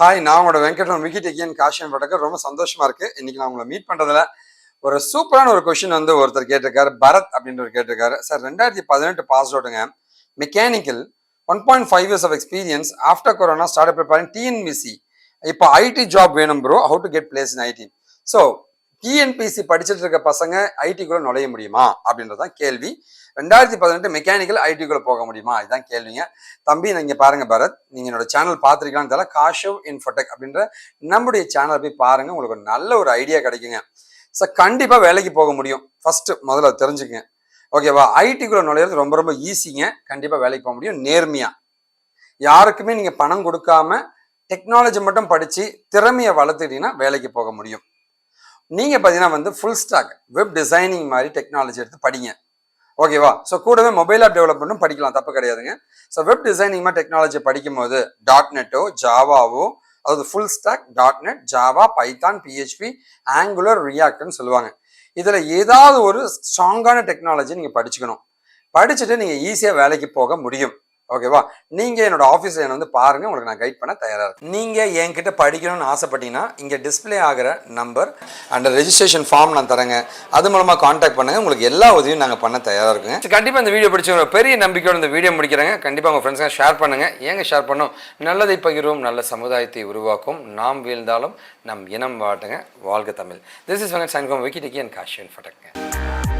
Hi, நான் உங்களோட Venkat wicket again Kaashiv Infotech. ரொம்ப சந்தோஷமா இருக்கு. இன்னைக்கு நான் உங்களை மீட் பண்றதுல ஒரு சூப்பரான ஒரு கொஸ்டின் ஒருத்தர் கேட்டிருக்காரு. பரத் அப்படின்றவர் கேட்டிருக்காரு. சார் 2018 பாஸ் அவுட்டுங்க. Mechanical 1.5 years of experience after corona started preparing TNPsc. இப்போ ஐடி ஜாப் வேணும் bro, how to get place in IT. So TNPSC படிச்சுட்டு இருக்க பசங்க ஐடிக்குள்ள நுழைய முடியுமா அப்படின்றதான் கேள்வி. 2018 மெக்கானிக்கல் ஐடிக்குள்ள போக முடியுமா, இதுதான் கேள்விங்க. தம்பி, நீங்க பாருங்க பரத், நீங்க என்னோட சேனல் பார்த்துருக்கீங்கன்னு தெரியல. Kaashiv Infotech அப்படின்ற நம்முடைய சேனல் போய் பாருங்க, உங்களுக்கு ஒரு நல்ல ஒரு ஐடியா கிடைக்குங்க. ஸோ கண்டிப்பா வேலைக்கு போக முடியும். ஃபர்ஸ்ட் முதல்ல தெரிஞ்சுக்கங்க, ஓகேவா? ஐடிக்குள்ள நுழையிறது ரொம்ப ரொம்ப ஈஸிங்க. கண்டிப்பா வேலைக்கு போக முடியும் நேர்மையா. யாருக்குமே நீங்க பணம் கொடுக்காம டெக்னாலஜி மட்டும் படிச்சு திறமையை வளர்த்துட்டீங்கன்னா வேலைக்கு போக முடியும். நீங்க பாத்தீங்கன்னா ஃபுல் ஸ்டாக் வெப் டிசைனிங் மாதிரி டெக்னாலஜி எடுத்து படிங்க, ஓகேவா? ஸோ கூடவே மொபைல் ஆப் டெவலப்மெண்ட்டும் படிக்கலாம், தப்பு கிடையாதுங்க. ஸோ வெப் டிசைனிங் மாதிரி டெக்னாலஜி படிக்கும் போது டாட்நெட்டோ ஜாவாவோ, அதாவது full stack dot net, Java, Python, PHP, Angular, ரியாக்ட்னு சொல்லுவாங்க. இதுல ஏதாவது ஒரு ஸ்ட்ராங்கான டெக்னாலஜி நீங்க படிச்சுக்கணும். படிச்சுட்டு நீங்க ஈஸியா வேலைக்கு போக முடியும், ஓகேவா? நீங்க என்னோட ஆஃபீஸில் என்ன பாருங்க, உங்களுக்கு நான் கைட் பண்ண தயாராக இருக்கேன். நீங்க என்கிட்ட படிக்கணும்னு ஆசைப்பட்டீங்கன்னா இங்க டிஸ்பிளே ஆகிற நம்பர் அண்ட் ரெஜிஸ்ட்ரேஷன் ஃபார்ம் நான் தரேங்க. அது மூலமா கான்டாக்ட் பண்ணுங்க, உங்களுக்கு எல்லா உதவியும் நாங்கள் பண்ண தயாராக இருக்குங்க. கண்டிப்பா இந்த வீடியோ பிடிச்ச ஒரு பெரிய நம்பிக்கையோட இந்த வீடியோ முடிக்கிறேங்க. கண்டிப்பா உங்க ஃப்ரெண்ட்ஸ்ங்க ஷேர் பண்ணுங்க. ஏங்க ஷேர் பண்ணோம்? நல்லதை பகிர்வோம், நல்ல சமுதாயத்தை உருவாக்கும். நாம் வீழ்ந்தாலும் நம் இனம் வாட்டுங்க. வாழ்க Tamil. This is Venkat sign from Wikitechy and Kaashiv Infotech.